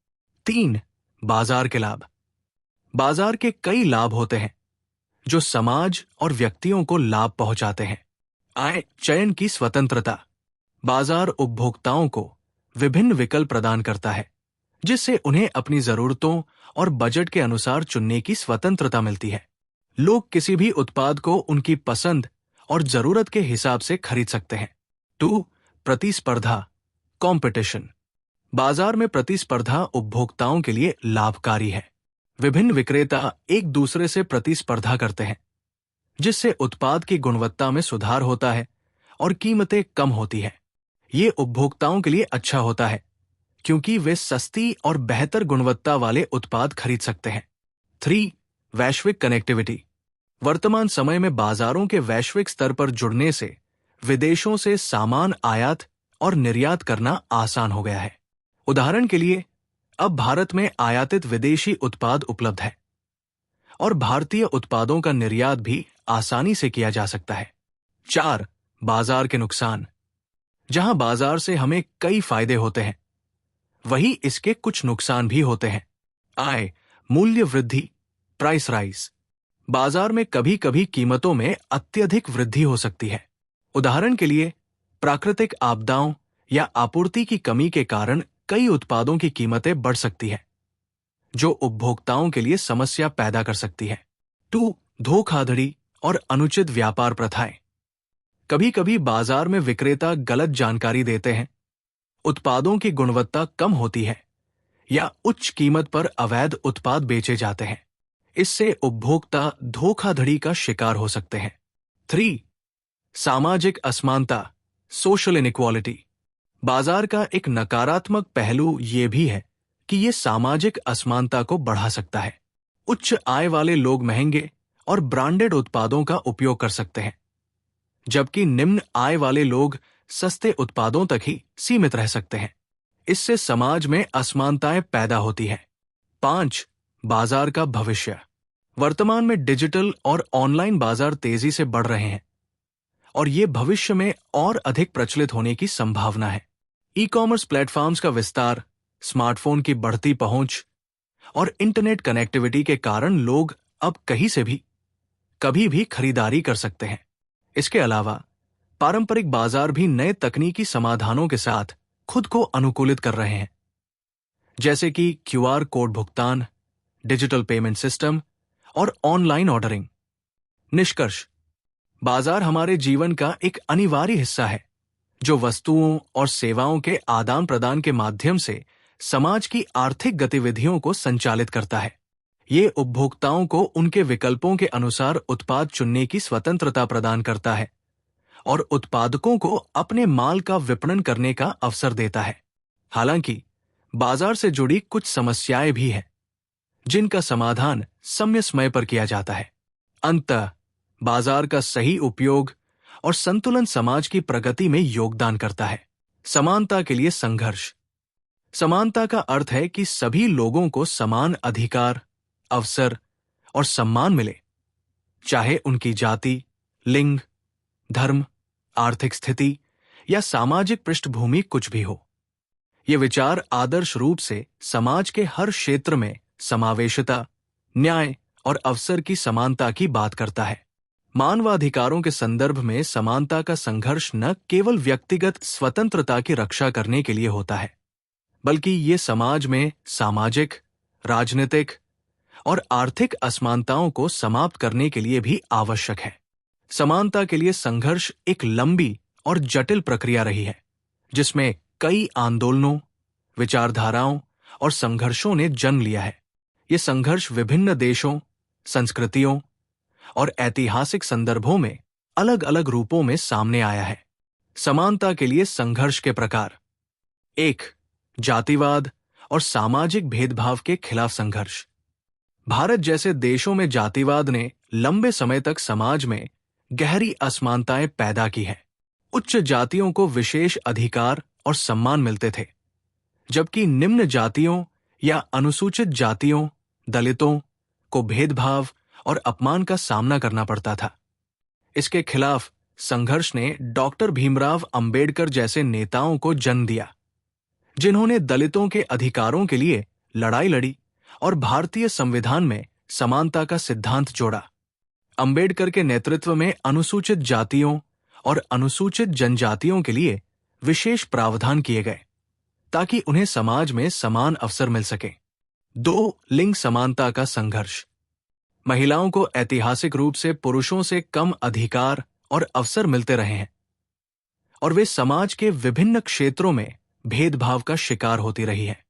[SPEAKER 1] 3. बाजार के लाभ। बाजार के कई लाभ होते हैं जो समाज और व्यक्तियों को लाभ पहुंचाते हैं। चयन की स्वतंत्रता। बाजार उपभोक्ताओं को विभिन्न विकल्प प्रदान करता है, जिससे उन्हें अपनी जरूरतों और बजट के अनुसार चुनने की स्वतंत्रता मिलती है। लोग किसी भी उत्पाद को उनकी पसंद और जरूरत के हिसाब से खरीद सकते हैं। 2. प्रतिस्पर्धा, कंपटीशन। बाजार में प्रतिस्पर्धा उपभोक्ताओं के लिए लाभकारी है। विभिन्न विक्रेता एक दूसरे से प्रतिस्पर्धा करते हैं, जिससे उत्पाद की गुणवत्ता में सुधार होता है और कीमतें कम होती है। ये उपभोक्ताओं के लिए अच्छा होता है क्योंकि वे सस्ती और बेहतर गुणवत्ता वाले उत्पाद खरीद सकते हैं। 3. वैश्विक कनेक्टिविटी। वर्तमान समय में बाजारों के वैश्विक स्तर पर जुड़ने से विदेशों से सामान आयात और निर्यात करना आसान हो गया है। उदाहरण के लिए, अब भारत में आयातित विदेशी उत्पाद उपलब्ध है और भारतीय उत्पादों का निर्यात भी आसानी से किया जा सकता है। 4. बाजार के नुकसान। जहां बाजार से हमें कई फायदे होते हैं, वही इसके कुछ नुकसान भी होते हैं। आय, मूल्य वृद्धि, प्राइस राइज। बाजार में कभी कभी कीमतों में अत्यधिक वृद्धि हो सकती है। उदाहरण के लिए, प्राकृतिक आपदाओं या आपूर्ति की कमी के कारण कई उत्पादों की कीमतें बढ़ सकती हैं, जो उपभोक्ताओं के लिए समस्या पैदा कर सकती है। 2. धोखाधड़ी और अनुचित व्यापार प्रथाएं। कभी कभी बाजार में विक्रेता गलत जानकारी देते हैं, उत्पादों की गुणवत्ता कम होती है या उच्च कीमत पर अवैध उत्पाद बेचे जाते हैं। इससे उपभोक्ता धोखाधड़ी का शिकार हो सकते हैं। 3. सामाजिक असमानता, सोशल इनइक्वालिटी। बाजार का एक नकारात्मक पहलू ये भी है कि ये सामाजिक असमानता को बढ़ा सकता है। उच्च आय वाले लोग महंगे और ब्रांडेड उत्पादों का उपयोग कर सकते हैं, जबकि निम्न आय वाले लोग सस्ते उत्पादों तक ही सीमित रह सकते हैं। इससे समाज में असमानताएं पैदा होती हैं। 5. बाजार का भविष्य। वर्तमान में डिजिटल और ऑनलाइन बाजार तेजी से बढ़ रहे हैं और ये भविष्य में और अधिक प्रचलित होने की संभावना है। ई-कॉमर्स प्लेटफॉर्म्स का विस्तार, स्मार्टफोन की बढ़ती पहुंच और इंटरनेट कनेक्टिविटी के कारण लोग अब कहीं से भी कभी भी खरीदारी कर सकते हैं। इसके अलावा पारंपरिक बाजार भी नए तकनीकी समाधानों के साथ खुद को अनुकूलित कर रहे हैं, जैसे कि क्यूआर कोड भुगतान, डिजिटल पेमेंट सिस्टम और ऑनलाइन ऑर्डरिंग। निष्कर्ष, बाजार हमारे जीवन का एक अनिवार्य हिस्सा है, जो वस्तुओं और सेवाओं के आदान प्रदान के माध्यम से समाज की आर्थिक गतिविधियों को संचालित करता है। ये उपभोक्ताओं को उनके विकल्पों के अनुसार उत्पाद चुनने की स्वतंत्रता प्रदान करता है और उत्पादकों को अपने माल का विपणन करने का अवसर देता है। हालांकि बाजार से जुड़ी कुछ समस्याएं भी हैं, जिनका समाधान समय समय पर किया जाता है। अंततः बाजार का सही उपयोग और संतुलन समाज की प्रगति में योगदान करता है। समानता के लिए संघर्ष। समानता का अर्थ है कि सभी लोगों को समान अधिकार, अवसर और सम्मान मिले, चाहे उनकी जाति, लिंग, धर्म, आर्थिक स्थिति या सामाजिक पृष्ठभूमि कुछ भी हो। ये विचार आदर्श रूप से समाज के हर क्षेत्र में समावेशिता, न्याय और अवसर की समानता की बात करता है। मानवाधिकारों के संदर्भ में समानता का संघर्ष न केवल व्यक्तिगत स्वतंत्रता की रक्षा करने के लिए होता है, बल्कि ये समाज में सामाजिक, राजनीतिक और आर्थिक असमानताओं को समाप्त करने के लिए भी आवश्यक है। समानता के लिए संघर्ष एक लंबी और जटिल प्रक्रिया रही है, जिसमें कई आंदोलनों, विचारधाराओं और संघर्षों ने जन्म लिया है। ये संघर्ष विभिन्न देशों, संस्कृतियों और ऐतिहासिक संदर्भों में अलग अलग रूपों में सामने आया है। समानता के लिए संघर्ष के प्रकार। 1. जातिवाद और सामाजिक भेदभाव के खिलाफ संघर्ष। भारत जैसे देशों में जातिवाद ने लंबे समय तक समाज में गहरी असमानताएं पैदा की हैं। उच्च जातियों को विशेष अधिकार और सम्मान मिलते थे, जबकि निम्न जातियों या अनुसूचित जातियों, दलितों को भेदभाव और अपमान का सामना करना पड़ता था। इसके खिलाफ संघर्ष ने डॉक्टर भीमराव अंबेडकर जैसे नेताओं को जन्म दिया, जिन्होंने दलितों के अधिकारों के लिए लड़ाई लड़ी और भारतीय संविधान में समानता का सिद्धांत जोड़ा। अंबेडकर के नेतृत्व में अनुसूचित जातियों और अनुसूचित जनजातियों के लिए विशेष प्रावधान किए गए, ताकि उन्हें समाज में समान अवसर मिल सके। 2. लिंग समानता का संघर्ष। महिलाओं को ऐतिहासिक रूप से पुरुषों से कम अधिकार और अवसर मिलते रहे हैं और वे समाज के विभिन्न क्षेत्रों में भेदभाव का शिकार होती रही है।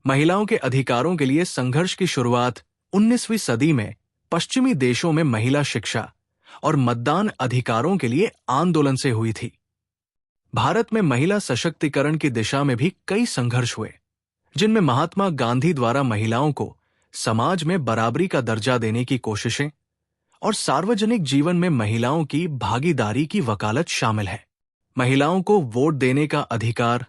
[SPEAKER 1] महिलाओं के अधिकारों के लिए संघर्ष की शुरुआत 19वीं सदी में पश्चिमी देशों में महिला शिक्षा और मतदान अधिकारों के लिए आंदोलन से हुई थी। भारत में महिला सशक्तिकरण की दिशा में भी कई संघर्ष हुए, जिनमें महात्मा गांधी द्वारा महिलाओं को समाज में बराबरी का दर्जा देने की कोशिशें और सार्वजनिक जीवन में महिलाओं की भागीदारी की वकालत शामिल है। महिलाओं को वोट देने का अधिकार,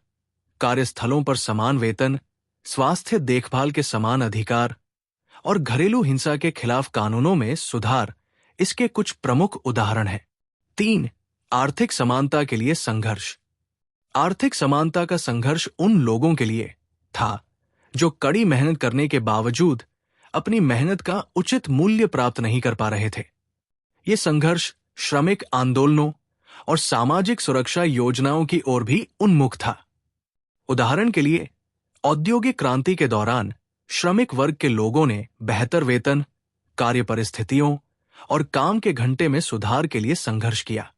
[SPEAKER 1] कार्यस्थलों पर समान वेतन, स्वास्थ्य देखभाल के समान अधिकार और घरेलू हिंसा के खिलाफ कानूनों में सुधार इसके कुछ प्रमुख उदाहरण हैं। 3. आर्थिक समानता के लिए संघर्ष। आर्थिक समानता का संघर्ष उन लोगों के लिए था जो कड़ी मेहनत करने के बावजूद अपनी मेहनत का उचित मूल्य प्राप्त नहीं कर पा रहे थे। ये संघर्ष श्रमिक आंदोलनों और सामाजिक सुरक्षा योजनाओं की ओर भी उन्मुख था। उदाहरण के लिए, औद्योगिक क्रांति के दौरान श्रमिक वर्ग के लोगों ने बेहतर वेतन, कार्य परिस्थितियों और काम के घंटे में सुधार के लिए संघर्ष किया।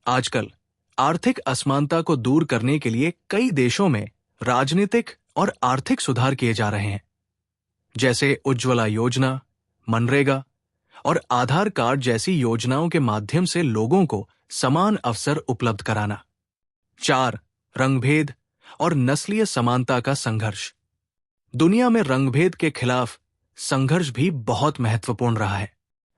[SPEAKER 1] आजकल आर्थिक असमानता को दूर करने के लिए कई देशों में राजनीतिक और आर्थिक सुधार किए जा रहे हैं, जैसे उज्ज्वला योजना, मनरेगा और आधार कार्ड जैसी योजनाओं के माध्यम से लोगों को समान अवसर उपलब्ध कराना। 4. रंगभेद और नस्लीय समानता का संघर्ष। दुनिया में रंगभेद के खिलाफ संघर्ष भी बहुत महत्वपूर्ण रहा है।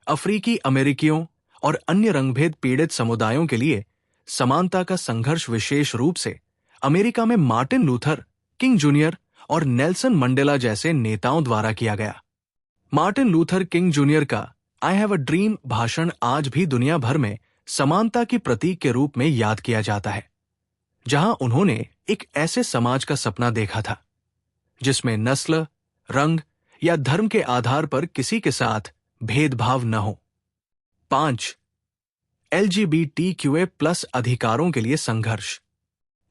[SPEAKER 1] अफ्रीकी अमेरिकियों और अन्य रंगभेद पीड़ित समुदायों के लिए समानता का संघर्ष विशेष रूप से अमेरिका में मार्टिन लूथर किंग जूनियर और नेल्सन मंडेला जैसे नेताओं द्वारा किया गया। मार्टिन लूथर किंग जूनियर का आई हैव अ ड्रीम भाषण आज भी दुनिया भर में समानता की प्रतीक के रूप में याद किया जाता है, जहां उन्होंने एक ऐसे समाज का सपना देखा था जिसमें नस्ल, रंग या धर्म के आधार पर किसी के साथ भेदभाव न हो। 5. LGBTQA+ अधिकारों के लिए संघर्ष।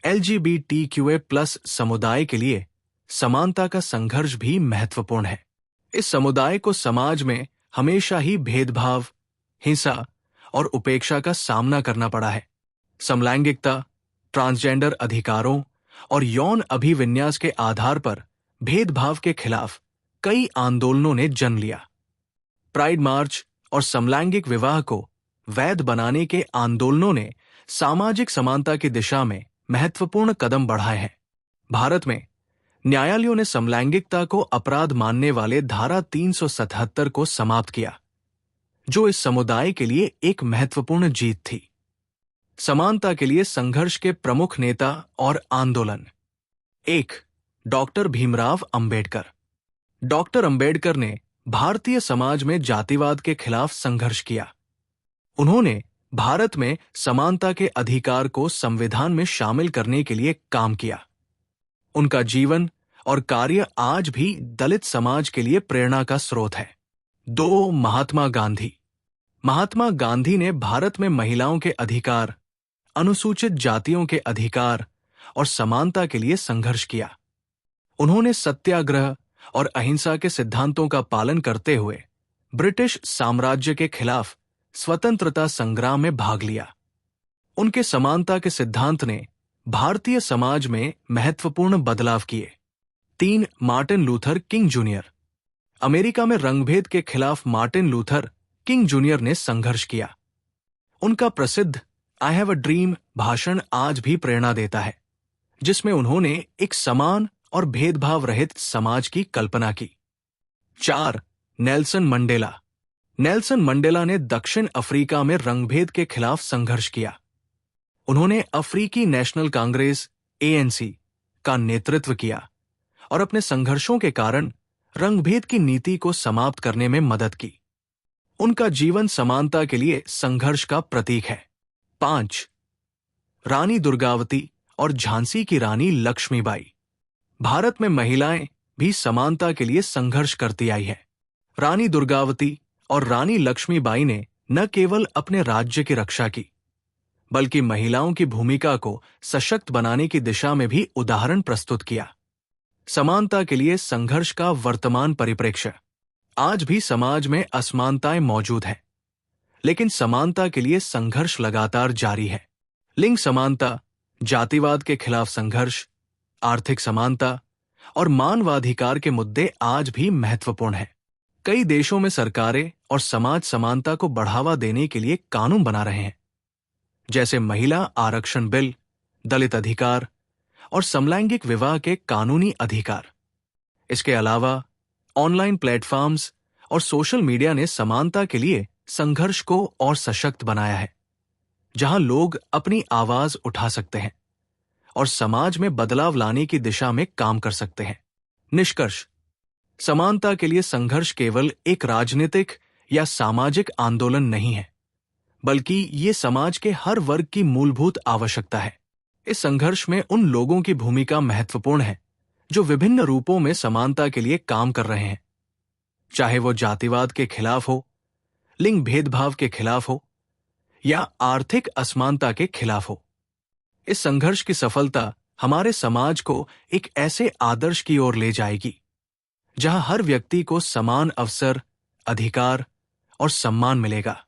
[SPEAKER 1] LGBTQA+ समुदाय के लिए समानता का संघर्ष भी महत्वपूर्ण है। इस समुदाय को समाज में हमेशा ही भेदभाव, हिंसा और उपेक्षा का सामना करना पड़ा है। समलैंगिकता, ट्रांसजेंडर अधिकारों और यौन अभिविन्यास के आधार पर भेदभाव के खिलाफ कई आंदोलनों ने जन्म लिया। प्राइड मार्च और समलैंगिक विवाह को वैध बनाने के आंदोलनों ने सामाजिक समानता की दिशा में महत्वपूर्ण कदम बढ़ाए हैं। भारत में न्यायालयों ने समलैंगिकता को अपराध मानने वाले धारा 377 को समाप्त किया, जो इस समुदाय के लिए एक महत्वपूर्ण जीत थी। समानता के लिए संघर्ष के प्रमुख नेता और आंदोलन। 1. डॉक्टर भीमराव अंबेडकर। डॉक्टर अंबेडकर ने भारतीय समाज में जातिवाद के खिलाफ संघर्ष किया। उन्होंने भारत में समानता के अधिकार को संविधान में शामिल करने के लिए काम किया। उनका जीवन और कार्य आज भी दलित समाज के लिए प्रेरणा का स्रोत है। 2. महात्मा गांधी। महात्मा गांधी ने भारत में महिलाओं के अधिकार, अनुसूचित जातियों के अधिकार और समानता के लिए संघर्ष किया। उन्होंने सत्याग्रह और अहिंसा के सिद्धांतों का पालन करते हुए ब्रिटिश साम्राज्य के खिलाफ स्वतंत्रता संग्राम में भाग लिया। उनके समानता के सिद्धांत ने भारतीय समाज में महत्वपूर्ण बदलाव किए। 3. Martin Luther king junior. America में रंगभेद के खिलाफ मार्टिन लूथर किंग जूनियर ने संघर्ष किया। उनका प्रसिद्ध आई हैव अ ड्रीम भाषण आज भी प्रेरणा देता है, जिसमें उन्होंने एक समान और भेदभाव रहित समाज की कल्पना की। 4. Nelson Mandela. नेल्सन मंडेला ने दक्षिण अफ्रीका में रंगभेद के खिलाफ संघर्ष किया। उन्होंने अफ्रीकी नेशनल कांग्रेस ANC का नेतृत्व किया और अपने संघर्षों के कारण रंगभेद की नीति को समाप्त करने में मदद की। उनका जीवन समानता के लिए संघर्ष का प्रतीक है। 5. रानी दुर्गावती और झांसी की रानी लक्ष्मीबाई। भारत में महिलाएं भी समानता के लिए संघर्ष करती आई है। रानी दुर्गावती और रानी लक्ष्मीबाई ने न केवल अपने राज्य की रक्षा की, बल्कि महिलाओं की भूमिका को सशक्त बनाने की दिशा में भी उदाहरण प्रस्तुत किया। समानता के लिए संघर्ष का वर्तमान परिप्रेक्ष्य। आज भी समाज में असमानताएं मौजूद हैं, लेकिन समानता के लिए संघर्ष लगातार जारी है। लिंग समानता, जातिवाद के खिलाफ संघर्ष, आर्थिक समानता और मानवाधिकार के मुद्दे आज भी महत्वपूर्ण हैं। कई देशों में सरकारें और समाज समानता को बढ़ावा देने के लिए कानून बना रहे हैं, जैसे महिला आरक्षण बिल, दलित अधिकार और समलैंगिक विवाह के कानूनी अधिकार। इसके अलावा ऑनलाइन प्लेटफॉर्म्स और सोशल मीडिया ने समानता के लिए संघर्ष को और सशक्त बनाया है, जहां लोग अपनी आवाज उठा सकते हैं और समाज में बदलाव लाने की दिशा में काम कर सकते हैं। निष्कर्ष: समानता के लिए संघर्ष केवल एक राजनीतिक या सामाजिक आंदोलन नहीं है, बल्कि ये समाज के हर वर्ग की मूलभूत आवश्यकता है। इस संघर्ष में उन लोगों की भूमिका महत्वपूर्ण है जो विभिन्न रूपों में समानता के लिए काम कर रहे हैं, चाहे वो जातिवाद के खिलाफ हो, लिंग भेदभाव के खिलाफ हो या आर्थिक असमानता के खिलाफ हो। इस संघर्ष की सफलता हमारे समाज को एक ऐसे आदर्श की ओर ले जाएगी जहां हर व्यक्ति को समान अवसर, अधिकार और सम्मान मिलेगा।